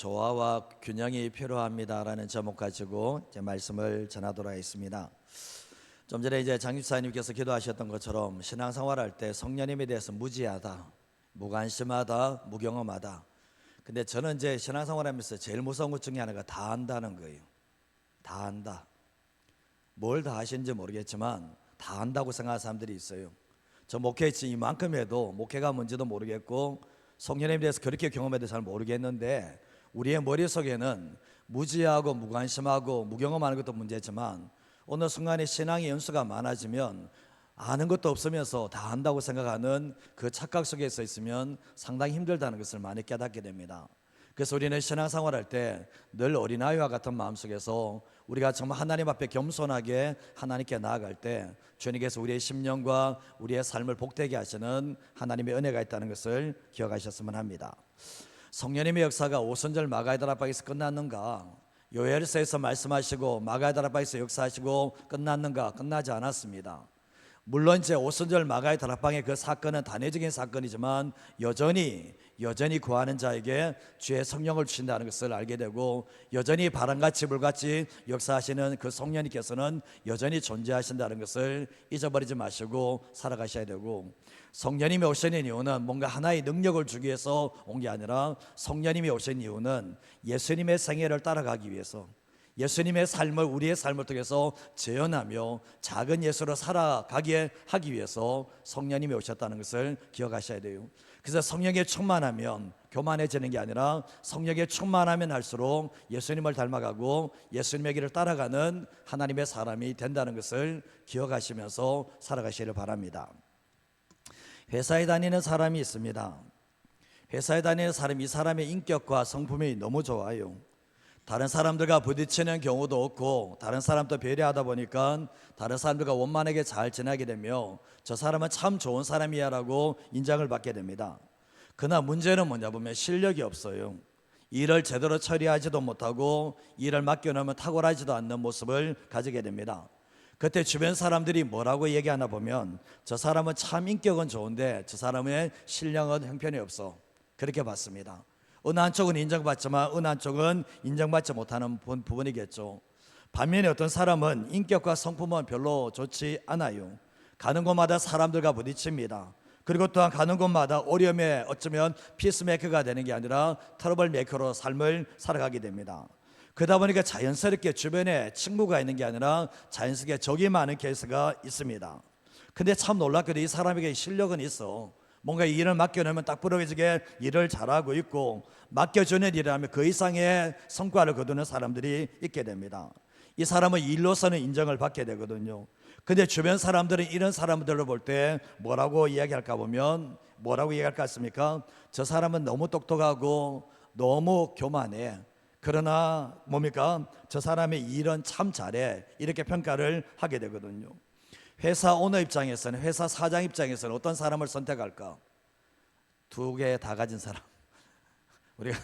조화와 균형이 필요합니다라는 제목 가지고 이제 말씀을 전하도록 하겠습니다. 좀 전에 이제 장집사님께서 기도하셨던 것처럼 신앙생활할 때 성령님에 대해서 무지하다, 무관심하다, 무경험하다. 근데 저는 이제 신앙생활하면서 제일 무서운 것 중에 하나가 다 안다는 거예요. 다 안다. 뭘 다 하시는지 모르겠지만 다 안다고 생각하는 사람들이 있어요. 저 목회했지 이만큼 해도 목회가 뭔지도 모르겠고 성령님에 대해서 그렇게 경험에 대해서 잘 모르겠는데, 우리의 머릿속에는 무지하고 무관심하고 무경험하는 것도 문제지만 어느 순간에 신앙의 연수가 많아지면 아는 것도 없으면서 다 안다고 생각하는 그 착각 속에 있으면 상당히 힘들다는 것을 많이 깨닫게 됩니다. 그래서 우리는 신앙생활할 때 늘 어린아이와 같은 마음속에서 우리가 정말 하나님 앞에 겸손하게 하나님께 나아갈 때 주님께서 우리의 심령과 우리의 삶을 복되게 하시는 하나님의 은혜가 있다는 것을 기억하셨으면 합니다. 성령님의 역사가 오순절 마가다락방에서 끝났는가? 요엘서에서 말씀하시고 마가다락방에서 역사하시고 끝났는가? 끝나지 않았습니다. 물론 이제 오순절 마가의 다락방의 그 사건은 단회적인 사건이지만 여전히 구하는 자에게 주의 성령을 주신다는 것을 알게 되고, 여전히 바람같이 불같이 역사하시는 그 성령님께서는 여전히 존재하신다는 것을 잊어버리지 마시고 살아가셔야 되고, 성령님이 오신 이유는 뭔가 하나의 능력을 주기 위해서 온 게 아니라 성령님이 오신 이유는 예수님의 생애를 따라가기 위해서, 예수님의 삶을 우리의 삶을 통해서 재현하며 작은 예수로 살아가게 하기 위해서 성령님이 오셨다는 것을 기억하셔야 돼요. 그래서 성령에 충만하면 교만해지는 게 아니라 성령에 충만하면 할수록 예수님을 닮아가고 예수님의 길을 따라가는 하나님의 사람이 된다는 것을 기억하시면서 살아가시기를 바랍니다. 회사에 다니는 사람이 있습니다. 회사에 다니는 사람, 이 사람의 인격과 성품이 너무 좋아요. 다른 사람들과 부딪히는 경우도 없고 다른 사람도 배려하다 보니까 다른 사람들과 원만하게 잘 지내게 되며 저 사람은 참 좋은 사람이야 라고 인정을 받게 됩니다. 그러나 문제는 뭐냐 보면 실력이 없어요. 일을 제대로 처리하지도 못하고 일을 맡겨놓으면 탁월하지도 않는 모습을 가지게 됩니다. 그때 주변 사람들이 뭐라고 얘기하나 보면 저 사람은 참 인격은 좋은데 저 사람의 실력은 형편이 없어, 그렇게 봤습니다. 어느 한쪽은 인정받지만 어느 한쪽은 인정받지 못하는 부분이겠죠. 반면에 어떤 사람은 인격과 성품은 별로 좋지 않아요. 가는 곳마다 사람들과 부딪힙니다. 그리고 또한 가는 곳마다 어려움에 어쩌면 피스메이커가 되는 게 아니라 트러블 메이커로 삶을 살아가게 됩니다. 그러다 보니까 자연스럽게 주변에 친구가 있는 게 아니라 자연스럽게 적이 많은 케이스가 있습니다. 근데 참 놀랍게도 이 사람에게 실력은 있어. 뭔가 일을 맡겨놓으면 딱 부러지게 일을 잘하고 있고, 맡겨주는 일을 하면 그 이상의 성과를 거두는 사람들이 있게 됩니다. 이 사람은 일로서는 인정을 받게 되거든요. 근데 주변 사람들은 이런 사람들을 볼 때 뭐라고 이야기할까 보면 뭐라고 이야기할까 했습니까? 저 사람은 너무 똑똑하고 너무 교만해. 그러나 뭡니까? 저 사람의 일은 참 잘해. 이렇게 평가를 하게 되거든요. 회사 오너 입장에서는, 회사 사장 입장에서는 어떤 사람을 선택할까? 두 개 다 가진 사람. 우리가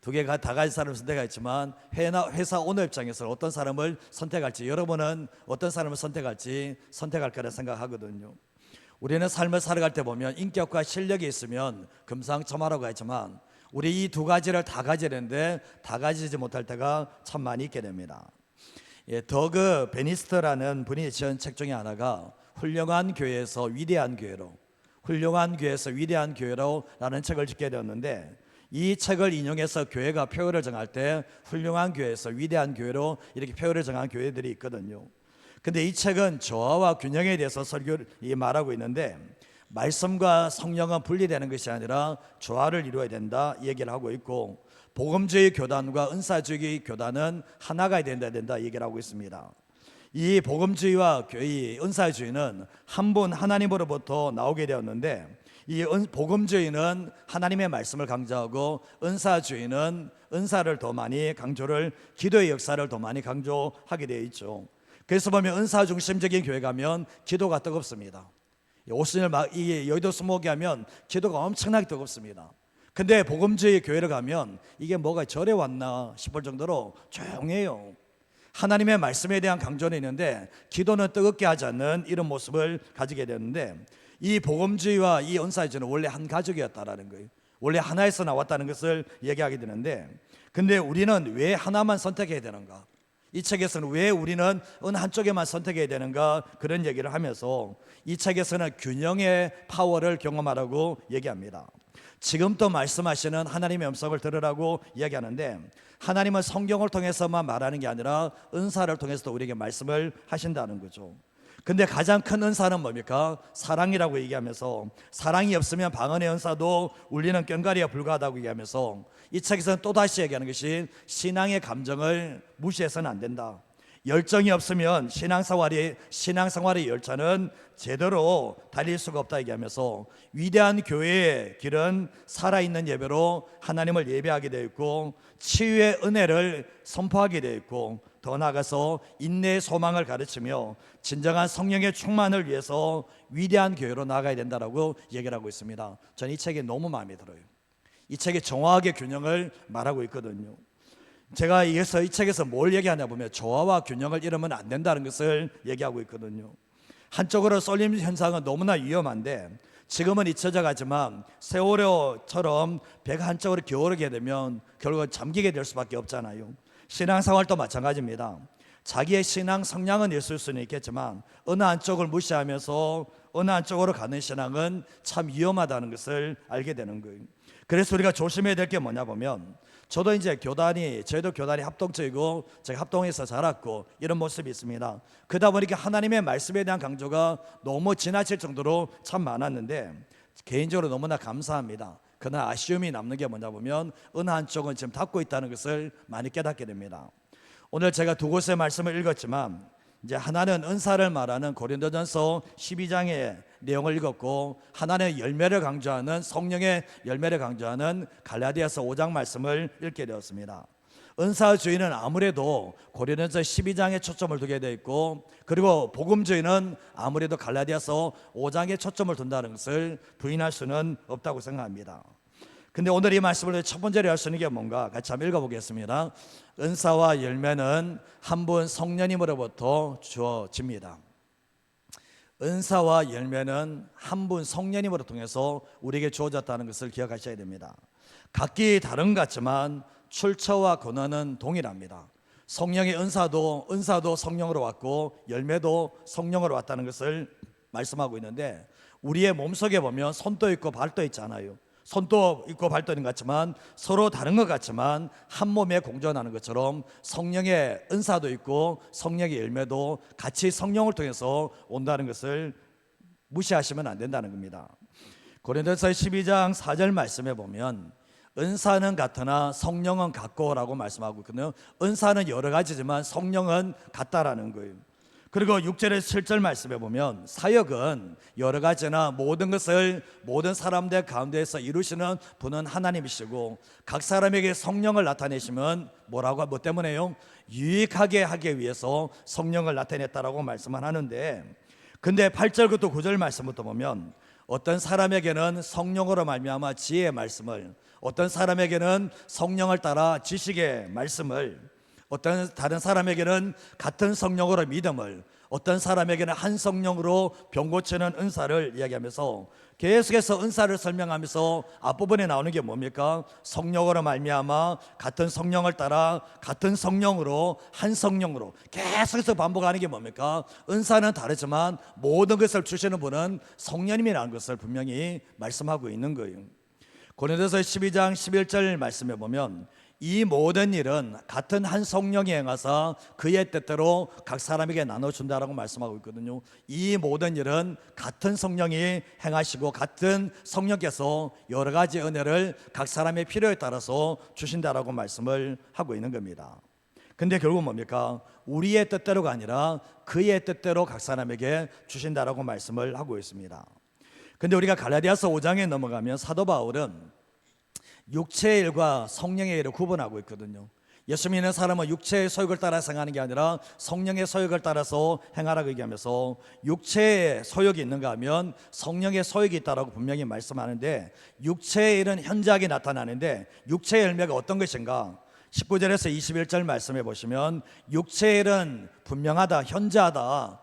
두 개가 다 가진 사람을 선택했지만 회사 오너 입장에서는 어떤 사람을 선택할지, 여러분은 어떤 사람을 선택할지 선택할 거라 생각하거든요. 우리는 삶을 살아갈 때 보면 인격과 실력이 있으면 금상첨화라고 하지만 우리 이 두 가지를 다 가져야 되는데 다 가지지 못할 때가 참 많이 있게 됩니다. 더그 베니스트라는 분이 지은 책 중에 하나가 훌륭한 교회에서 위대한 교회로, 훌륭한 교회에서 위대한 교회로 라는 책을 짓게 되었는데, 이 책을 인용해서 교회가 표어를 정할 때 훌륭한 교회에서 위대한 교회로 이렇게 표어를 정한 교회들이 있거든요. 근데 이 책은 조화와 균형에 대해서 설교를 말하고 있는데, 말씀과 성령은 분리되는 것이 아니라 조화를 이루어야 된다 얘기를 하고 있고, 복음주의 교단과 은사주의 교단은 하나가 된다 얘기를 하고 있습니다. 이 복음주의와 이 은사주의는 한 분 하나님으로부터 나오게 되었는데, 이 복음주의는 하나님의 말씀을 강조하고 은사주의는 은사를 더 많이 강조를, 기도의 역사를 더 많이 강조하게 되어 있죠. 그래서 보면 은사 중심적인 교회 가면 기도가 뜨겁습니다. 오순절 이 여의도 수목회 하면 기도가 엄청나게 뜨겁습니다. 근데 복음주의 교회를 가면 이게 뭐가 절에 왔나 싶을 정도로 조용해요. 하나님의 말씀에 대한 강조는 있는데 기도는 뜨겁게 하지 않는 이런 모습을 가지게 되는데, 이 복음주의와 이 은사주의는 원래 한 가족이었다라는 거예요. 원래 하나에서 나왔다는 것을 얘기하게 되는데, 근데 우리는 왜 하나만 선택해야 되는가? 이 책에서는 왜 우리는 어느 한쪽에만 선택해야 되는가? 그런 얘기를 하면서 이 책에서는 균형의 파워를 경험하라고 얘기합니다. 지금도 말씀하시는 하나님의 음성을 들으라고 이야기하는데, 하나님은 성경을 통해서만 말하는 게 아니라 은사를 통해서도 우리에게 말씀을 하신다는 거죠. 근데 가장 큰 은사는 뭡니까? 사랑이라고 얘기하면서, 사랑이 없으면 방언의 은사도 울리는 꽹과리에 불과하다고 얘기하면서, 이 책에서는 또다시 얘기하는 것이 신앙의 감정을 무시해서는 안 된다. 열정이 없으면 신앙생활의 열차는 제대로 달릴 수가 없다 얘기하면서, 위대한 교회의 길은 살아있는 예배로 하나님을 예배하게 되어 있고, 치유의 은혜를 선포하게 되어 있고, 더 나아가서 인내의 소망을 가르치며 진정한 성령의 충만을 위해서 위대한 교회로 나아가야 된다라고 얘기를 하고 있습니다. 저는 이 책이 너무 마음에 들어요. 이 책이 정확하게 균형을 말하고 있거든요. 제가 이 책에서 뭘 얘기하냐 보면 조화와 균형을 잃으면 안 된다는 것을 얘기하고 있거든요. 한쪽으로 쏠림 현상은 너무나 위험한데, 지금은 잊혀져 가지만 세월호처럼 배가 한쪽으로 기울게 되면 결국은 잠기게 될 수밖에 없잖아요. 신앙생활도 마찬가지입니다. 자기의 신앙 성향은 있을 수는 있겠지만 어느 한쪽을 무시하면서 어느 한쪽으로 가는 신앙은 참 위험하다는 것을 알게 되는 거예요. 그래서 우리가 조심해야 될 게 뭐냐 보면, 저도 이제 저희도 교단이 합동적이고 제가 합동해서 자랐고 이런 모습이 있습니다. 그러다 보니까 하나님의 말씀에 대한 강조가 너무 지나칠 정도로 참 많았는데, 개인적으로 너무나 감사합니다. 그러나 아쉬움이 남는 게 뭐냐 보면 어느 한쪽은 지금 닫고 있다는 것을 많이 깨닫게 됩니다. 오늘 제가 두 곳의 말씀을 읽었지만, 이제 하나는 은사를 말하는 고린도전서 12장의 내용을 읽었고, 하나는 열매를 강조하는 성령의 열매를 강조하는 갈라디아서 5장 말씀을 읽게 되었습니다. 은사주의는 아무래도 고린도전서 12장에 초점을 두게 되어 있고, 그리고 복음주의는 아무래도 갈라디아서 5장에 초점을 둔다는 것을 부인할 수는 없다고 생각합니다. 근데 오늘 이 말씀을 첫 번째로 할 수 있는 게 뭔가 같이 한번 읽어보겠습니다. 은사와 열매는 한 분 성령님으로부터 주어집니다. 은사와 열매는 한 분 성령님으로 통해서 우리에게 주어졌다는 것을 기억하셔야 됩니다. 각기 다른 것 같지만 출처와 근원은 동일합니다. 성령의 은사도 성령으로 왔고 열매도 성령으로 왔다는 것을 말씀하고 있는데, 우리의 몸속에 보면 손도 있고 발도 있잖아요. 손도 있고 발도 있는 것 같지만 서로 다른 것 같지만 한 몸에 공존하는 것처럼 성령의 은사도 있고 성령의 열매도 같이 성령을 통해서 온다는 것을 무시하시면 안 된다는 겁니다. 고린도서 12장 4절 말씀에 보면 은사는 같으나 성령은 같고라고 말씀하고 있거든요. 은사는 여러 가지지만 성령은 같다라는 거예요. 그리고 6절에서 7절 말씀에 보면 사역은 여러 가지나 모든 것을 모든 사람들 가운데에서 이루시는 분은 하나님이시고, 각 사람에게 성령을 나타내시면 뭐 때문에요? 유익하게 하기 위해서 성령을 나타냈다라고 말씀을 하는데, 근데 8절부터 9절 말씀부터 보면 어떤 사람에게는 성령으로 말미암아 지혜의 말씀을, 어떤 사람에게는 성령을 따라 지식의 말씀을, 어떤 다른 사람에게는 같은 성령으로 믿음을, 어떤 사람에게는 한 성령으로 병 고치는 은사를 이야기하면서 계속해서 은사를 설명하면서 앞부분에 나오는 게 뭡니까? 성령으로 말미암아 같은 성령을 따라 같은 성령으로 한 성령으로 계속해서 반복하는 게 뭡니까? 은사는 다르지만 모든 것을 주시는 분은 성령님이라는 것을 분명히 말씀하고 있는 거예요. 고린도서 12장 11절 말씀에 보면 이 모든 일은 같은 한 성령이 행하사 그의 뜻대로 각 사람에게 나눠준다라고 말씀하고 있거든요. 이 모든 일은 같은 성령이 행하시고 같은 성령께서 여러 가지 은혜를 각 사람의 필요에 따라서 주신다라고 말씀을 하고 있는 겁니다. 근데 결국 뭡니까? 우리의 뜻대로가 아니라 그의 뜻대로 각 사람에게 주신다라고 말씀을 하고 있습니다. 근데 우리가 갈라디아서 5장에 넘어가면 사도 바울은 육체의 일과 성령의 일을 구분하고 있거든요. 예수 믿는 사람은 육체의 소욕을 따라 행하는 게 아니라 성령의 소욕을 따라서 행하라고 얘기하면서, 육체의 소욕이 있는가 하면 성령의 소욕이 있다라고 분명히 말씀하는데, 육체의 일은 현저하게 나타나는데 육체의 열매가 어떤 것인가? 19절에서 21절 말씀해 보시면 육체의 일은 분명하다, 현저하다,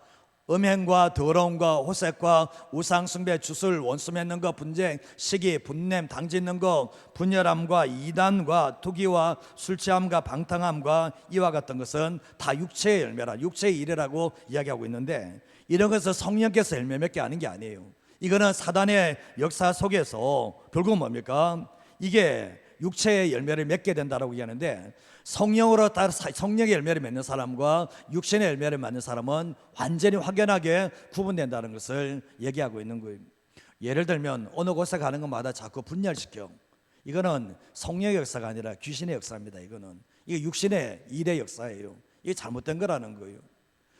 음행과 더러움과 호색과 우상숭배, 주술, 원수 맺는 것, 분쟁, 시기, 분냄, 당짓는 것, 분열함과 이단과 투기와 술 취함과 방탕함과 이와 같은 것은 다 육체의 열매라, 육체의 일이라고 이야기하고 있는데, 이런 것은 성령께서 열매 맺게 하는 게 아니에요. 이거는 사단의 역사 속에서 결국 뭡니까? 이게 육체의 열매를 맺게 된다라고 얘기하는데, 성령으로 따라 성령의 열매를 맺는 사람과 육신의 열매를 맺는 사람은 완전히 확연하게 구분된다는 것을 얘기하고 있는 거예요. 예를 들면 어느 곳에 가는 것마다 자꾸 분열시켜. 이거는 성령의 역사가 아니라 귀신의 역사입니다. 이게 육신의 일의 역사예요. 이게 잘못된 거라는 거예요.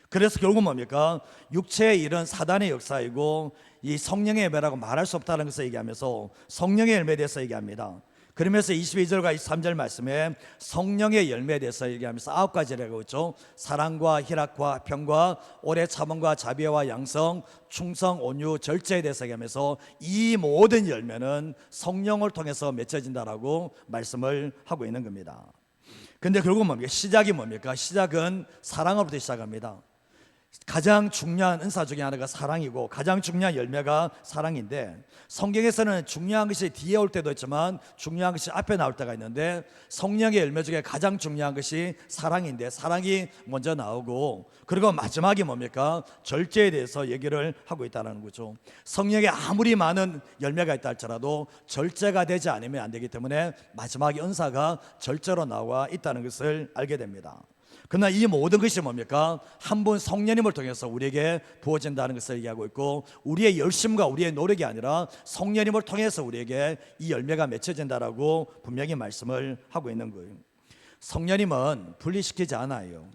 그래서 결국 뭡니까? 육체의 일은 사단의 역사이고 이 성령의 열매라고 말할 수 없다는 것을 얘기하면서 성령의 열매에 대해서 얘기합니다. 그러면서 22절과 23절 말씀에 성령의 열매에 대해서 얘기하면서 9가지라고 했죠. 사랑과 희락과 평과 오래 참음과 자비와 양성, 충성, 온유, 절제에 대해서 얘기하면서 이 모든 열매는 성령을 통해서 맺혀진다라고 말씀을 하고 있는 겁니다. 근데 결국 뭡니까? 시작이 뭡니까? 시작은 사랑으로부터 시작합니다. 가장 중요한 은사 중에 하나가 사랑이고 가장 중요한 열매가 사랑인데, 성경에서는 중요한 것이 뒤에 올 때도 있지만 중요한 것이 앞에 나올 때가 있는데, 성령의 열매 중에 가장 중요한 것이 사랑인데 사랑이 먼저 나오고, 그리고 마지막이 뭡니까? 절제에 대해서 얘기를 하고 있다는 거죠. 성령에 아무리 많은 열매가 있다 할지라도 절제가 되지 않으면 안 되기 때문에 마지막에 은사가 절제로 나와 있다는 것을 알게 됩니다. 그러나 이 모든 것이 뭡니까? 한 분 성령님을 통해서 우리에게 부어진다는 것을 얘기하고 있고, 우리의 열심과 우리의 노력이 아니라 성령님을 통해서 우리에게 이 열매가 맺혀진다라고 분명히 말씀을 하고 있는 거예요. 성령님은 분리시키지 않아요.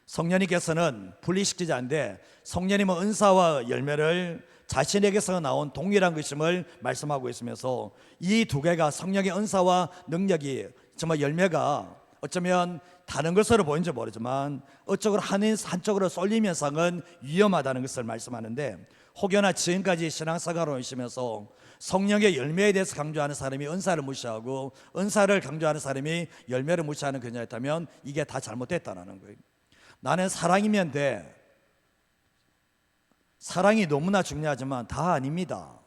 성령님께서는 분리시키지 않는데, 성령님은 은사와 열매를 자신에게서 나온 동일한 것임을 말씀하고 있으면서, 이 두 개가 성령의 은사와 능력이 정말 열매가 어쩌면 다른 것으로 보이는지 모르지만 어쩌고 한쪽으로 쏠림 현상은 위험하다는 것을 말씀하는데, 혹여나 지금까지 신앙생활을 하시면서 성령의 열매에 대해서 강조하는 사람이 은사를 무시하고 은사를 강조하는 사람이 열매를 무시하는 경우였다면 이게 다 잘못됐다는 거예요. 나는 사랑이면 돼. 사랑이 너무나 중요하지만 다 아닙니다.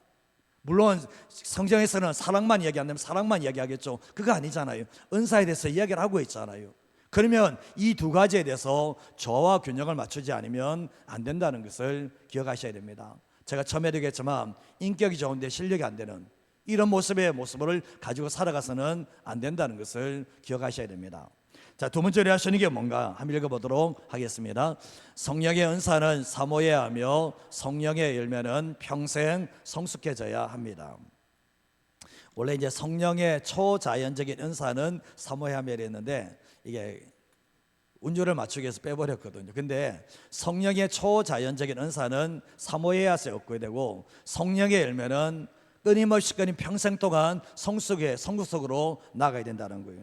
물론 성경에서는 사랑만 이야기 안 되면 사랑만 이야기하겠죠. 그거 아니잖아요. 은사에 대해서 이야기를 하고 있잖아요. 그러면 이 두 가지에 대해서 저와 균형을 맞추지 않으면 안 된다는 것을 기억하셔야 됩니다. 제가 처음에도 얘기했지만 인격이 좋은데 실력이 안 되는 이런 모습을 가지고 살아가서는 안 된다는 것을 기억하셔야 됩니다. 자, 두 번째로 하시는 게 뭔가 한번 읽어보도록 하겠습니다. 성령의 은사는 사모해야 하며 성령의 열매는 평생 성숙해져야 합니다. 원래 이제 성령의 초자연적인 은사는 사모해야 하며 이랬는데 이게 운율을 맞추기 위해서 빼버렸거든요. 근데 성령의 초자연적인 은사는 사모해야서 얻게 되고, 성령의 열매는 끊임없이 평생 동안 성숙 속으로 나가야 된다는 거예요.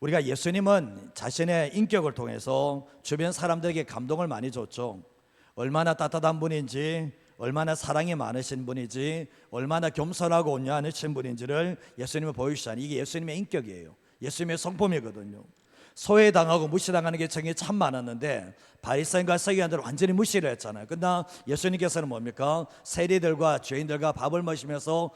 우리가 예수님은 자신의 인격을 통해서 주변 사람들에게 감동을 많이 줬죠. 얼마나 따뜻한 분인지, 얼마나 사랑이 많으신 분인지, 얼마나 겸손하고 온유하신 분인지를 예수님은 보여주시잖아요. 이게 예수님의 인격이에요. 예수님의 성품이거든요. 소외당하고 무시당하는 게 참 많았는데 바리새인과 서기관들은 완전히 무시를 했잖아요. 그러나 예수님께서는 뭡니까? 세리들과 죄인들과 밥을 먹으면서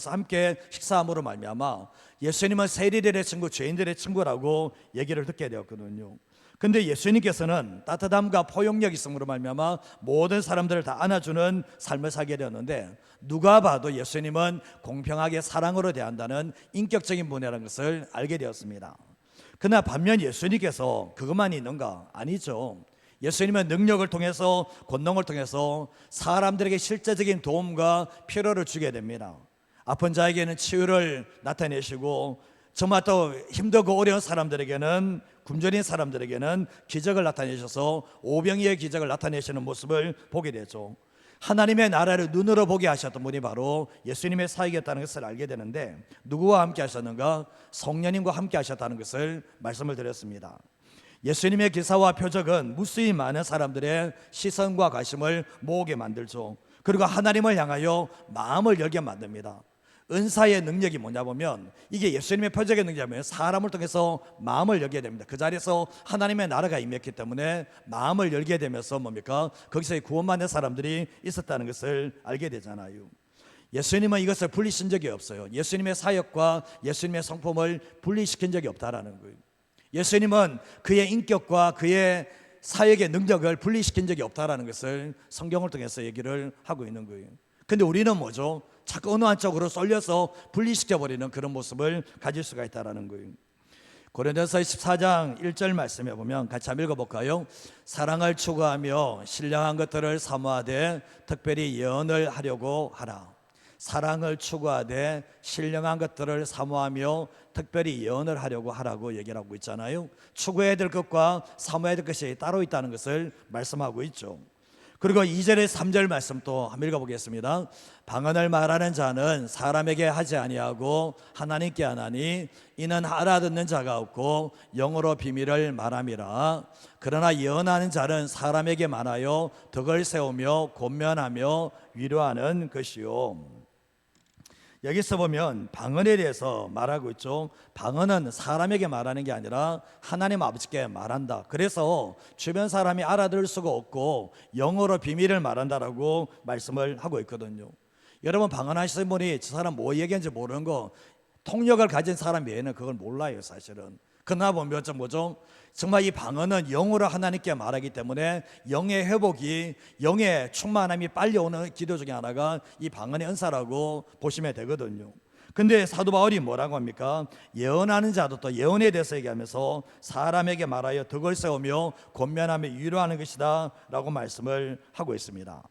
함께 식사함으로 말미암아 예수님은 세리들의 친구, 죄인들의 친구라고 얘기를 듣게 되었거든요. 근데 예수님께서는 따뜻함과 포용력 있음으로 말미암아 모든 사람들을 다 안아주는 삶을 살게 되었는데, 누가 봐도 예수님은 공평하게 사랑으로 대한다는 인격적인 분이라는 것을 알게 되었습니다. 그러나 반면 예수님께서 그것만 있는가? 아니죠. 예수님은 능력을 통해서, 권능을 통해서 사람들에게 실제적인 도움과 필요를 주게 됩니다. 아픈 자에게는 치유를 나타내시고, 정말 또 힘들고 어려운 사람들에게는, 굶주린 사람들에게는 기적을 나타내셔서 오병이의 기적을 나타내시는 모습을 보게 되죠. 하나님의 나라를 눈으로 보게 하셨던 분이 바로 예수님의 사역이었다는 것을 알게 되는데, 누구와 함께 하셨는가? 성령님과 함께 하셨다는 것을 말씀을 드렸습니다. 예수님의 기사와 표적은 무수히 많은 사람들의 시선과 관심을 모으게 만들죠. 그리고 하나님을 향하여 마음을 열게 만듭니다. 은사의 능력이 뭐냐 보면 이게 예수님의 표적의 능력이면 사람을 통해서 마음을 열게 됩니다. 그 자리에서 하나님의 나라가 임했기 때문에 마음을 열게 되면서 뭡니까? 거기서 구원받는 사람들이 있었다는 것을 알게 되잖아요. 예수님은 이것을 분리시킨 적이 없어요. 예수님의 사역과 예수님의 성품을 분리시킨 적이 없다라는 거예요. 예수님은 그의 인격과 그의 사역의 능력을 분리시킨 적이 없다라는 것을 성경을 통해서 얘기를 하고 있는 거예요. 근데 우리는 뭐죠? 자꾸 어느 한쪽으로 쏠려서 분리시켜버리는 그런 모습을 가질 수가 있다는 거예요. 고린도서 14장 1절 말씀해 보면 같이 한번 읽어볼까요? 사랑을 추구하며 신령한 것들을 사모하되 특별히 예언을 하려고 하라. 사랑을 추구하되 신령한 것들을 사모하며 특별히 예언을 하려고 하라고 얘기를 하고 있잖아요. 추구해야 될 것과 사모해야 될 것이 따로 있다는 것을 말씀하고 있죠. 그리고 2절에 3절 말씀 또 한번 읽어보겠습니다. 방언을 말하는 자는 사람에게 하지 아니하고 하나님께 하나니 이는 알아듣는 자가 없고 영어로 비밀을 말함이라. 그러나 예언하는 자는 사람에게 말하여 덕을 세우며 권면하며 위로하는 것이요. 여기서 보면 방언에 대해서 말하고 있죠. 방언은 사람에게 말하는 게 아니라 하나님 아버지께 말한다. 그래서 주변 사람이 알아들을 수가 없고 영어로 비밀을 말한다라고 말씀을 하고 있거든요. 여러분 방언하시는 분이 저 사람 뭐 얘기하는지 모르는 거, 통역을 가진 사람 외에는 그걸 몰라요 사실은. 그러나 보면 뭐죠? 정말 이 방언은 영으로 하나님께 말하기 때문에 영의 회복이, 영의 충만함이 빨리 오는 기도 중에 하나가 이 방언의 은사라고 보시면 되거든요. 근데 사도 바울이 뭐라고 합니까? 예언하는 자도 또 예언에 대해서 얘기하면서 사람에게 말하여 덕을 세우며 권면하며 위로하는 것이다 라고 말씀을 하고 있습니다.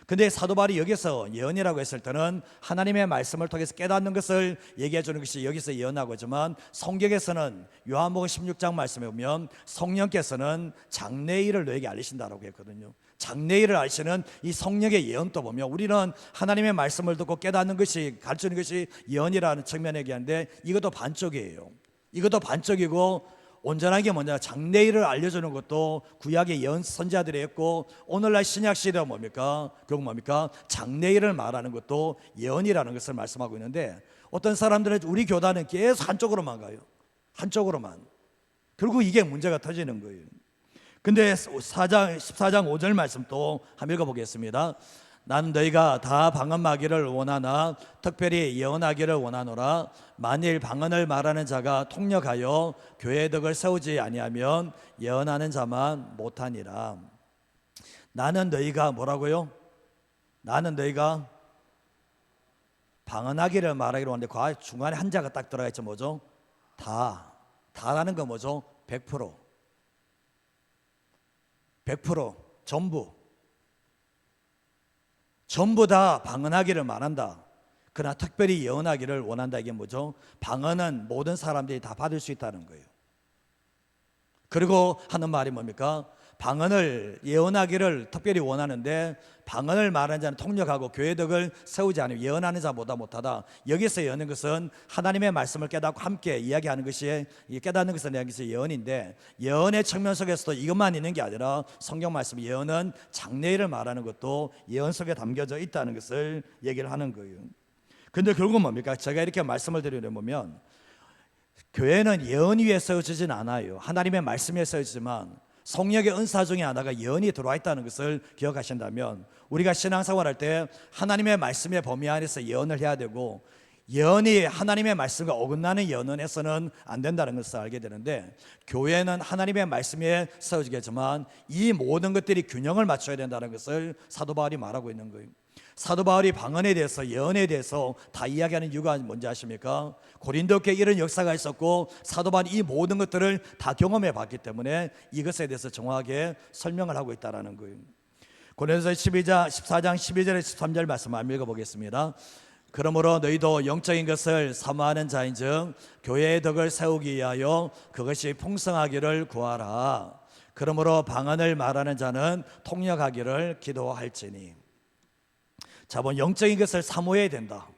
근데 사도 바울이 여기서 예언이라고 했을 때는 하나님의 말씀을 통해서 깨닫는 것을 얘기해 주는 것이 여기서 예언하고 있지만, 성경에서는 요한복음 16장 말씀에 보면 성령께서는 장래일을 너에게 알리신다라고 했거든요. 장래일을 알시는 이 성령의 예언도 보면 우리는 하나님의 말씀을 듣고 깨닫는 것이, 가르치는 것이 예언이라는 측면에 얘기하는데 이것도 반쪽이에요. 이것도 반쪽이고, 온전하게 뭐냐, 장래일을 알려주는 것도 구약의 예언 선지자들이 했고, 오늘날 신약 시대가 뭡니까? 결국 뭡니까? 장래일을 말하는 것도 예언이라는 것을 말씀하고 있는데, 어떤 사람들은 우리 교단은 계속 한쪽으로만 가요. 한쪽으로만. 결국 이게 문제가 터지는 거예요. 근데 14장 5절 말씀 또 한번 읽어보겠습니다. 나는 너희가 다 방언하기를 원하나 특별히 예언하기를 원하노라. 만일 방언을 말하는 자가 통역하여 교회의 덕을 세우지 아니하면 예언하는 자만 못하니라. 나는 너희가 뭐라고요? 나는 너희가 방언하기를 말하기로 하는데 그 중간에 한자가 딱 들어가 있죠. 뭐죠? 다라는 건 뭐죠? 100%, 100%, 전부 다 방언하기를 말한다. 그러나 특별히 예언하기를 원한다. 이게 뭐죠? 방언은 모든 사람들이 다 받을 수 있다는 거예요. 그리고 하는 말이 뭡니까? 방언을 예언하기를 특별히 원하는데 방언을 말하는 자는 통역하고 교회 덕을 세우지 않으면 예언하는 자보다 못하다. 여기서 예언하는 것은 하나님의 말씀을 깨닫고 함께 이야기하는 것이, 깨닫는 것은 여기서 예언인데, 예언의 측면 속에서도 이것만 있는 게 아니라 성경 말씀 예언은 장래일을 말하는 것도 예언 속에 담겨져 있다는 것을 얘기를 하는 거예요. 근데 결국 뭡니까? 제가 이렇게 말씀을 드리려면 교회는 예언 위에 세워지진 않아요. 하나님의 말씀 위에 세워지지만 성령의 은사 중에 하나가 예언이 들어와 있다는 것을 기억하신다면, 우리가 신앙생활할 때 하나님의 말씀의 범위 안에서 예언을 해야 되고, 예언이 하나님의 말씀과 어긋나는 예언은 해서는 안 된다는 것을 알게 되는데, 교회는 하나님의 말씀에 세워지겠지만 이 모든 것들이 균형을 맞춰야 된다는 것을 사도 바울이 말하고 있는 거예요. 사도 바울이 방언에 대해서, 예언에 대해서 다 이야기하는 이유가 뭔지 아십니까? 고린도 교회에 이런 역사가 있었고 사도 바울이 이 모든 것들을 다 경험해 봤기 때문에 이것에 대해서 정확하게 설명을 하고 있다는 거예요. 고린도서 14장 12절에 13절 말씀 한번 읽어보겠습니다. 그러므로 너희도 영적인 것을 사모하는 자인즉 교회의 덕을 세우기 위하여 그것이 풍성하기를 구하라. 그러므로 방언을 말하는 자는 통역하기를 기도할지니. 자, 영적인 것을 사모해야 된다.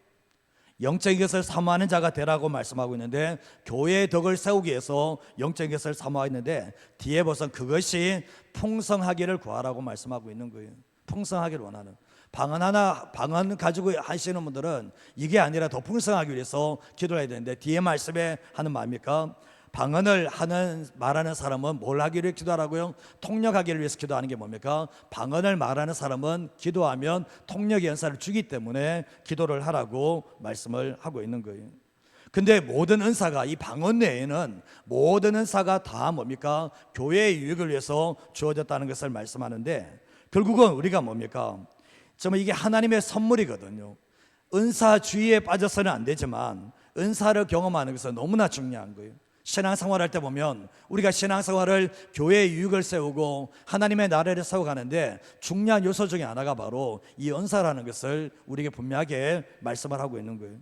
영적인 것을 사모하는 자가 되라고 말씀하고 있는데, 교회의 덕을 세우기 위해서 영적인 것을 사모하고 있는데, 뒤에 보선 그것이 풍성하기를 구하라고 말씀하고 있는 거예요. 풍성하기를 원하는. 방언 가지고 하시는 분들은 이게 아니라 더 풍성하기 위해서 기도를 해야 되는데, 뒤에 말씀에 하는 말입니까? 방언을 말하는 사람은 뭘 하기를 기도하라고요? 통역하기를 위해서 기도하는 게 뭡니까? 방언을 말하는 사람은 기도하면 통역의 은사를 주기 때문에 기도를 하라고 말씀을 하고 있는 거예요. 근데 모든 은사가, 이 방언 외에는 모든 은사가 다 뭡니까? 교회의 유익을 위해서 주어졌다는 것을 말씀하는데, 결국은 우리가 뭡니까? 정말 이게 하나님의 선물이거든요. 은사주의에 빠져서는 안 되지만 은사를 경험하는 것은 너무나 중요한 거예요. 신앙생활할 때 보면 우리가 신앙생활을 교회의 유익을 세우고 하나님의 나라를 세워가는데 중요한 요소 중에 하나가 바로 이 은사라는 것을 우리에게 분명하게 말씀을 하고 있는 거예요.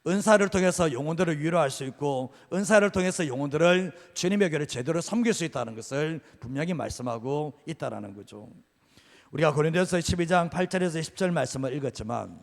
은사를 통해서 영혼들을 위로할 수 있고, 은사를 통해서 영혼들을 주님의 교회를 제대로 섬길 수 있다는 것을 분명히 말씀하고 있다는 거죠. 우리가 고린도서 12장 8절에서 10절 말씀을 읽었지만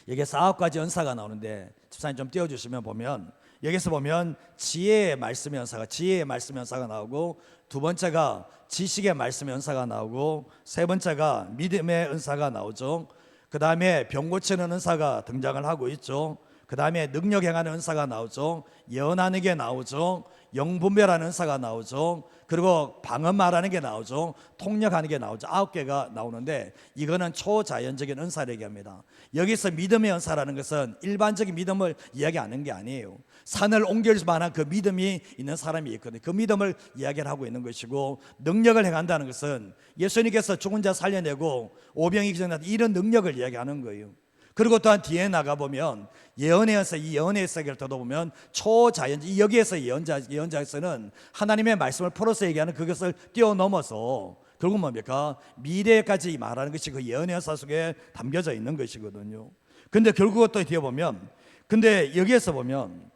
여기서 9가지 은사가 나오는데, 집사님 좀 띄워주시면 보면, 여기서 보면 지혜의 말씀 연사가 나오고, 두 번째가 지식의 말씀 연사가 나오고, 세 번째가 믿음의 은사가 나오죠. 그 다음에 병 고치는 은사가 등장을 하고 있죠. 그 다음에 능력 행하는 은사가 나오죠. 예언하는 게 나오죠. 영분별하는 은사가 나오죠. 그리고 방언 말하는 게 나오죠. 통역하는 게 나오죠. 9개가 나오는데, 이거는 초자연적인 은사를 얘기합니다. 여기서 믿음의 은사라는 것은 일반적인 믿음을 이야기하는 게 아니에요. 산을 옮길 만한 그 믿음이 있는 사람이 있거든요. 그 믿음을 이야기를 하고 있는 것이고, 능력을 행한다는 것은 예수님께서 죽은 자 살려내고 오병이 기전한 이런 능력을 이야기하는 거예요. 그리고 또한 뒤에 나가보면 예언의 은사, 이 예언의 세계를 더보면 초자연적, 여기에서 예언자에서는 하나님의 말씀을 풀어서 얘기하는 그것을 뛰어넘어서 결국 뭡니까? 미래까지 말하는 것이 그 예언의 은사 속에 담겨져 있는 것이거든요. 근데 결국 또 뒤에 보면, 근데 여기에서 보면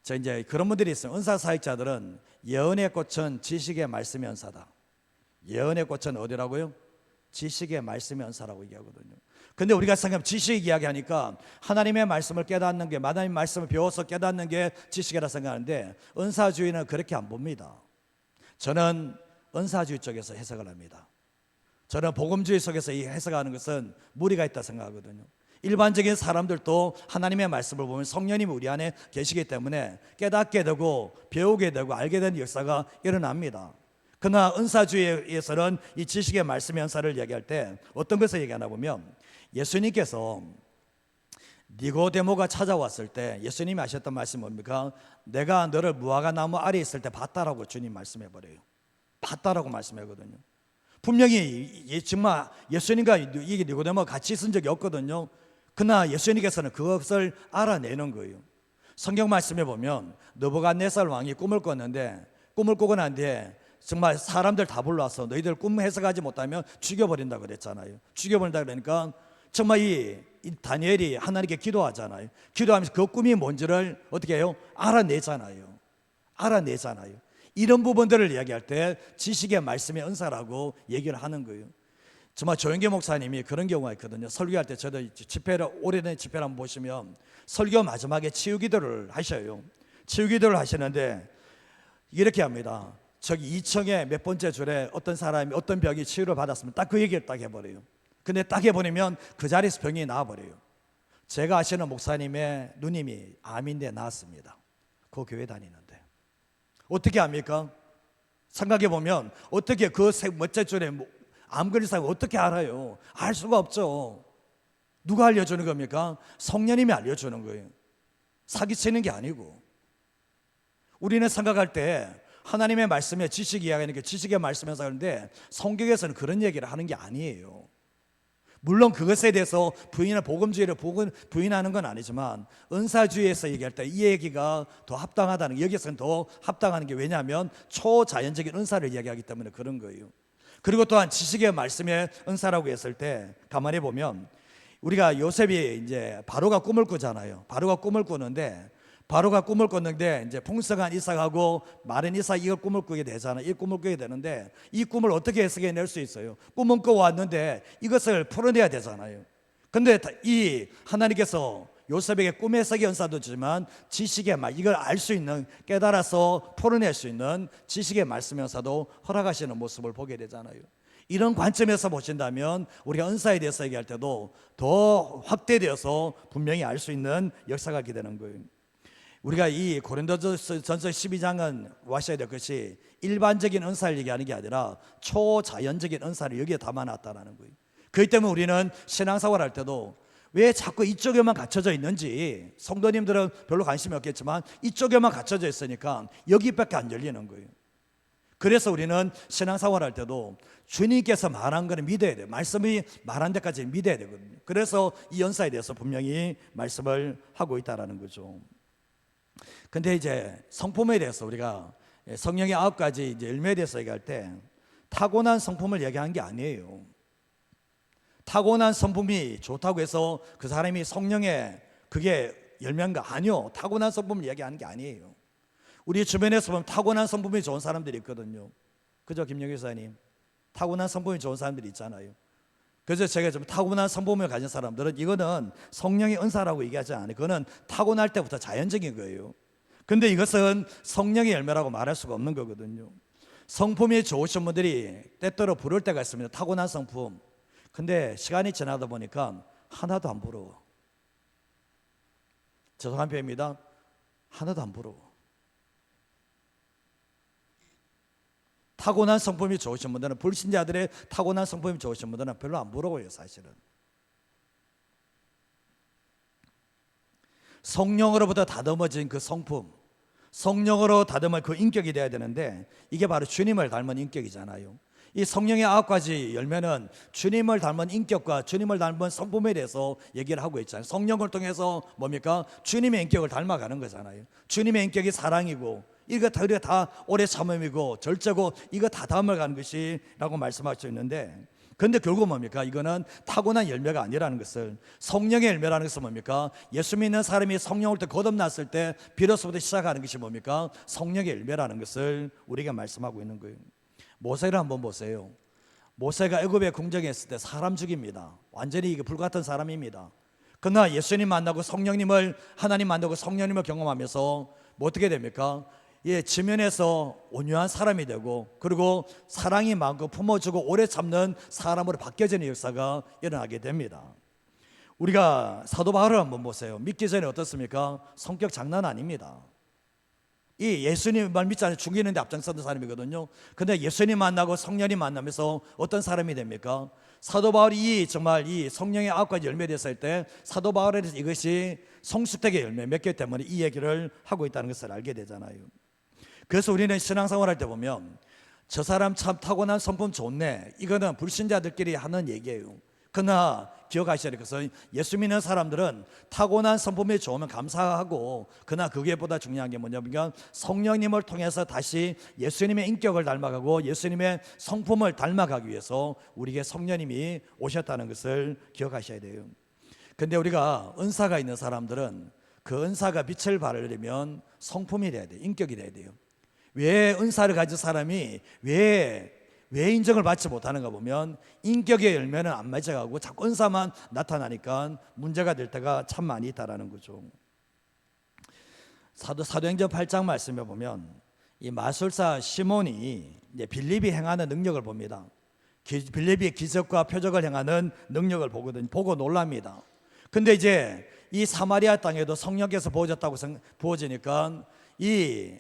이제 그런 분들이 있어요. 은사 사역자들은 예언의 꽃은 지식의 말씀의 은사다. 예언의 꽃은 어디라고요? 지식의 말씀의 은사라고 얘기하거든요. 근데 우리가 생각하면 지식 이야기하니까 하나님의 말씀을 깨닫는 게, 하나님의 말씀을 배워서 깨닫는 게 지식이라 생각하는데, 은사주의는 그렇게 안 봅니다. 저는 은사주의 쪽에서 해석을 합니다. 저는 복음주의 속에서 이 해석하는 것은 무리가 있다 생각하거든요. 일반적인 사람들도 하나님의 말씀을 보면 성령님이 우리 안에 계시기 때문에 깨닫게 되고 배우게 되고 알게 되는 역사가 일어납니다. 그러나 은사주의에서는 이 지식의 말씀의 은사를 얘기할 때 어떤 것을 얘기하나 보면, 예수님께서 니고데모가 찾아왔을 때 예수님이 하셨던 말씀이 뭡니까? 내가 너를 무화과 나무 아래에 있을 때 봤다라고 주님 말씀해버려요. 봤다라고 말씀하거든요. 분명히 정말 예수님과 이게 니고데모가 같이 있은 적이 없거든요. 그러나 예수님께서는 그것을 알아내는 거예요. 성경 말씀에 보면 느부갓네살 왕이 꿈을 꿨는데, 꿈을 꾸고 난 뒤에 정말 사람들 다 불러와서 너희들 꿈 해석하지 못하면 죽여버린다 그랬잖아요. 죽여버린다 그러니까 정말 이 다니엘이 하나님께 기도하잖아요. 기도하면서 그 꿈이 뭔지를 어떻게 해요? 알아내잖아요. 이런 부분들을 이야기할 때 지식의 말씀의 은사라고 얘기를 하는 거예요. 정말 조영계 목사님이 그런 경우가 있거든요. 설교할 때 저도 오래된 집회를 한번 보시면 설교 마지막에 치유기도를 하셔요. 치유기도를 하시는데 이렇게 합니다. 저기 2층에 몇 번째 줄에 어떤 사람이 어떤 병이 치유를 받았으면 딱 그 얘기를 딱 해버려요. 근데 딱 해버리면 그 자리에서 병이 나와버려요. 제가 아시는 목사님의 누님이 암인데 나았습니다. 그 교회 다니는데 어떻게 합니까? 생각해보면 어떻게 그 몇째 줄에 암 걸린 사람이 어떻게 알아요? 알 수가 없죠. 누가 알려주는 겁니까? 성령님이 알려주는 거예요. 사기치는 게 아니고. 우리는 생각할 때 하나님의 말씀에 지식 이야기하는 게 지식의 말씀에서 하는데, 성경에서는 그런 얘기를 하는 게 아니에요. 물론 그것에 대해서 복음주의를 부인하는 건 아니지만, 은사주의에서 얘기할 때 이 얘기가 더 합당하다는, 여기서는 더 합당한 게 왜냐하면 초자연적인 은사를 이야기하기 때문에 그런 거예요. 그리고 또한 지식의 말씀의 은사라고 했을 때 가만히 보면, 우리가 요셉이 이제 바로가 꿈을 꾸잖아요. 바로가 꿈을 꾸는데 이제 풍성한 이삭하고 마른 이삭, 이걸 꿈을 꾸게 되잖아요. 이 꿈을 꾸게 되는데 이 꿈을 어떻게 해석해낼 수 있어요? 꿈은 꿔왔는데 이것을 풀어내야 되잖아요. 근데 이 하나님께서 요셉에게 꿈의 해석의 은사도 주지만 지식의 이걸 알 수 있는, 깨달아서 풀어낼 수 있는 지식의 말씀 은사도 허락하시는 모습을 보게 되잖아요. 이런 관점에서 보신다면 우리가 은사에 대해서 얘기할 때도 더 확대되어서 분명히 알 수 있는 역사가 기대는 거예요. 우리가 이 고린도전서 12장은 와셔야 될 것이 일반적인 은사를 얘기하는 게 아니라 초자연적인 은사를 여기에 담아놨다는 거예요. 그렇기 때문에 우리는 신앙생활 할 때도 왜 자꾸 이쪽에만 갇혀져 있는지, 성도님들은 별로 관심이 없겠지만 이쪽에만 갇혀져 있으니까 여기밖에 안 열리는 거예요. 그래서 우리는 신앙생활 할 때도 주님께서 말한 거는 믿어야 돼요. 말씀이 말한 데까지 믿어야 되거든요. 그래서 이 은사에 대해서 분명히 말씀을 하고 있다는 거죠. 근데 이제 성품에 대해서 우리가 성령의 9가지 이제 열매에 대해서 얘기할 때 타고난 성품을 얘기한 게 아니에요. 타고난 성품이 좋다고 해서 그 사람이 성령의 그게 열매인가? 아니요. 타고난 성품을 얘기하는 게 아니에요. 우리 주변에서 보면 타고난 성품이 좋은 사람들이 있거든요. 그죠, 김영희 사님? 타고난 성품이 좋은 사람들이 있잖아요. 그래서 제가 좀 타고난 성품을 가진 사람들은 이거는 성령의 은사라고 얘기하지 않아요. 그거는 타고날 때부터 자연적인 거예요. 근데 이것은 성령의 열매라고 말할 수가 없는 거거든요. 성품이 좋으신 분들이 때때로 부를 때가 있습니다. 타고난 성품. 근데 시간이 지나다 보니까 하나도 안 부러워. 죄송한 표현입니다. 하나도 안 부러워. 타고난 성품이 좋으신 분들은, 불신자들의 타고난 성품이 좋으신 분들은 별로 안 부러워요. 사실은 성령으로부터 다듬어진 그 성품, 성령으로 다듬을 그 인격이 돼야 되는데 이게 바로 주님을 닮은 인격이잖아요. 이 성령의 9가지 열매는 주님을 닮은 인격과 주님을 닮은 성품에 대해서 얘기를 하고 있잖아요. 성령을 통해서 뭡니까? 주님의 인격을 닮아가는 거잖아요. 주님의 인격이 사랑이고 이거 다 오래 참음이고 절제고 이거 다 담아가는 것이라고 말씀할 수 있는데, 근데 결국 뭡니까? 이거는 타고난 열매가 아니라는 것을, 성령의 열매라는 것은 뭡니까? 예수 믿는 사람이 성령을 때 거듭났을 때 비로소부터 시작하는 것이 뭡니까? 성령의 열매라는 것을 우리가 말씀하고 있는 거예요. 모세를 한번 보세요. 모세가 애굽에 궁정에 있을 때 사람 죽입니다. 완전히 이게 불같은 사람입니다. 그러나 예수님 만나고 성령님을, 하나님 만나고 성령님을 경험하면서 뭐 어떻게 됩니까? 지면에서 온유한 사람이 되고, 그리고 사랑이 많고 품어주고 오래 참는 사람으로 바뀌어지는 역사가 일어나게 됩니다. 우리가 사도 바울을 한번 보세요. 믿기 전에 어떻습니까? 성격 장난 아닙니다. 이 예수님만 믿지 않고 죽이는데 앞장서는 사람이거든요. 근데 예수님 만나고 성령님 만나면서 어떤 사람이 됩니까? 사도 바울이 정말 이 성령의 9가지 열매에 대해서 할 때 사도 바울에 대해서 이것이 성숙되게 열매 맺기 때문에 이 얘기를 하고 있다는 것을 알게 되잖아요. 그래서 우리는 신앙생활 할 때 보면 저 사람 참 타고난 성품 좋네, 이거는 불신자들끼리 하는 얘기예요. 그러나 기억하셔야 될 것은 예수 믿는 사람들은 타고난 성품이 좋으면 감사하고, 그러나 그게보다 중요한 게 뭐냐면 성령님을 통해서 다시 예수님의 인격을 닮아가고 예수님의 성품을 닮아가기 위해서 우리에게 성령님이 오셨다는 것을 기억하셔야 돼요. 근데 우리가 은사가 있는 사람들은 그 은사가 빛을 발하려면 성품이 돼야 돼요. 인격이 돼야 돼요. 왜 은사를 가진 사람이 왜 인정을 받지 못하는가 보면 인격의 열매는 안 맺어가고 자꾸 은사만 나타나니까 문제가 될 때가 참 많이 있다라는 거죠. 사도행전 8장 말씀에 보면 이 마술사 시몬이 이제 빌립이 행하는 능력을 봅니다. 빌립이 기적과 표적을 행하는 능력을 보고 놀랍니다. 근데 이제 이 사마리아 땅에도 성령께서 부어지니까 이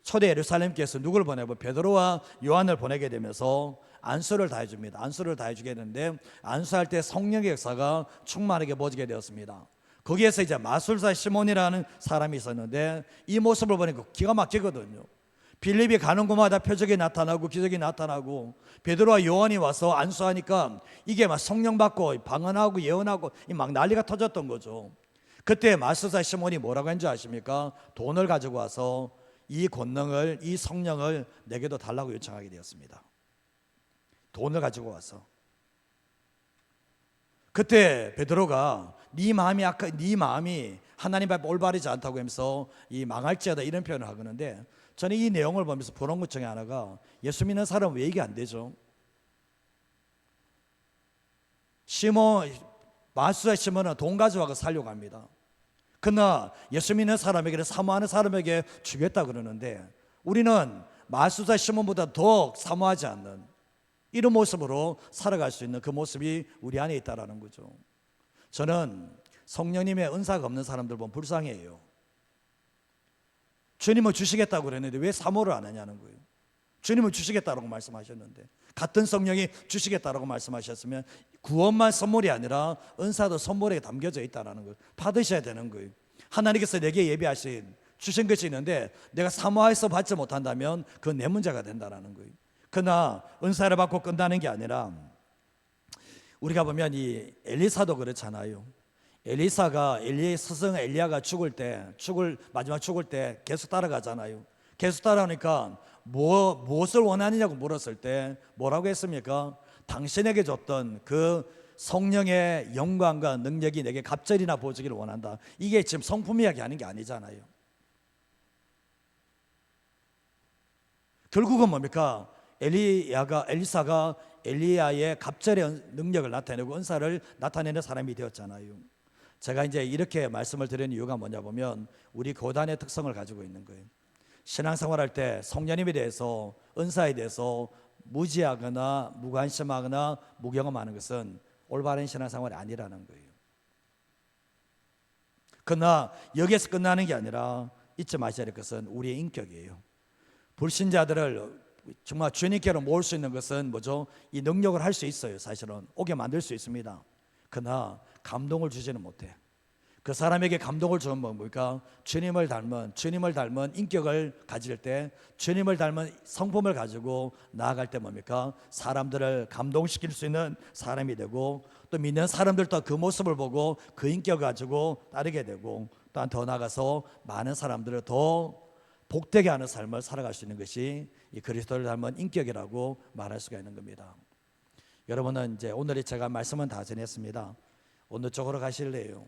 초대 예루살렘께서 누구를 보내고 베드로와 요한을 보내게 되면서 안수를 다해줍니다. 안수를 다해주게 되는데 안수할 때 성령의 역사가 충만하게 부어지게 되었습니다. 거기에서 이제 마술사 시몬이라는 사람이 있었는데 이 모습을 보니까 기가 막히거든요. 빌립이 가는 곳마다 표적이 나타나고 기적이 나타나고 베드로와 요한이 와서 안수하니까 이게 막 성령 받고 방언하고 예언하고 막 난리가 터졌던 거죠. 그때 마술사 시몬이 뭐라고 했는지 아십니까? 돈을 가지고 와서 이 권능을, 이 성령을 내게도 달라고 요청하게 되었습니다. 돈을 가지고 와서. 그때 베드로가 네 마음이 하나님 앞에 올바르지 않다고 하면서 이 망할지어다 이런 표현을 하는데, 저는 이 내용을 보면서 보는 것 중에 하나가 예수 믿는 사람은 왜 이게 안 되죠? 마술사 시몬은 돈 가져와서 살려고 합니다. 그러나 예수 믿는 사람에게는 사모하는 사람에게 주겠다 그러는데 우리는 마술사 시몬보다 더 사모하지 않는, 이런 모습으로 살아갈 수 있는 그 모습이 우리 안에 있다라는 거죠. 저는 성령님의 은사가 없는 사람들 보면 불쌍해요. 주님은 주시겠다고 그랬는데 왜 사모를 안 하냐는 거예요. 주님은 주시겠다라고 말씀하셨는데, 같은 성령이 주시겠다라고 말씀하셨으면 구원만 선물이 아니라 은사도 선물에 담겨져 있다는 걸 받으셔야 되는 거예요. 하나님께서 내게 예비하신 주신 것이 있는데 내가 사모해서 받지 못한다면 그건 내 문제가 된다는 거예요. 그러나 은사를 받고 끝나는 게 아니라, 우리가 보면 이 엘리사도 그렇잖아요. 엘리사가 엘리의 스승 엘리야가 마지막 죽을 때 계속 따라가잖아요. 계속 따라오니까 무엇을 원하느냐고 물었을 때 뭐라고 했습니까? 당신에게 줬던 그 성령의 영광과 능력이 내게 갑절이나 보여주기를 원한다. 이게 지금 성품 이야기 하는 게 아니잖아요. 결국은 뭡니까? 엘리사가 엘리야의 갑절의 능력을 나타내고 은사를 나타내는 사람이 되었잖아요. 제가 이제 이렇게 말씀을 드리는 이유가 뭐냐 보면 우리 교단의 특성을 가지고 있는 거예요. 신앙생활할 때 성령님에 대해서, 은사에 대해서 무지하거나 무관심하거나 무경험하는 것은 올바른 신앙생활이 아니라는 거예요. 그러나 여기에서 끝나는 게 아니라 잊지 마셔야 할 것은 우리의 인격이에요. 불신자들을 정말 주님께로 모을 수 있는 것은 뭐죠? 이 능력을 할 수 있어요. 사실은 오게 만들 수 있습니다. 그러나 감동을 주지는 못해. 그 사람에게 감동을 주는 건 뭡니까? 주님을 닮은 인격을 가질 때, 주님을 닮은 성품을 가지고 나아갈 때 뭡니까? 사람들을 감동시킬 수 있는 사람이 되고, 또 믿는 사람들도 그 모습을 보고 그 인격을 가지고 따르게 되고, 또한 더 나아가서 많은 사람들을 더 복되게 하는 삶을 살아갈 수 있는 것이 이 그리스도를 닮은 인격이라고 말할 수가 있는 겁니다. 여러분은 이제 오늘이 제가 말씀은 다 전했습니다. 어느 쪽으로 가실래요?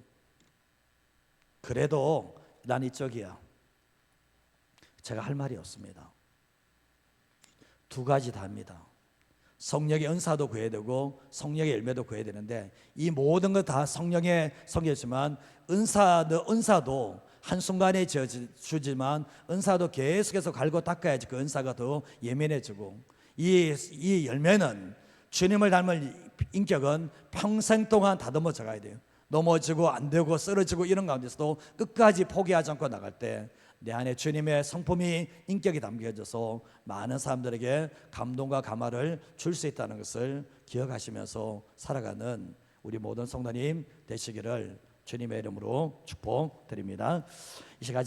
그래도 난 이쪽이야. 제가 할 말이 없습니다. 두 가지 다입니다. 성령의 은사도 구해야 되고 성령의 열매도 구해야 되는데, 이 모든 것 다 성령의 성이지만 은사도 한순간에 주지만 은사도 계속해서 갈고 닦아야지 그 은사가 더 예민해지고, 이 열매는 주님을 닮은 인격은 평생 동안 다듬어져 가야 돼요. 넘어지고 안 되고 쓰러지고 이런 가운데서도 끝까지 포기하지 않고 나갈 때 내 안에 주님의 성품이, 인격이 담겨져서 많은 사람들에게 감동과 감화를 줄 수 있다는 것을 기억하시면서 살아가는 우리 모든 성도님 되시기를 주님의 이름으로 축복드립니다. 이 시간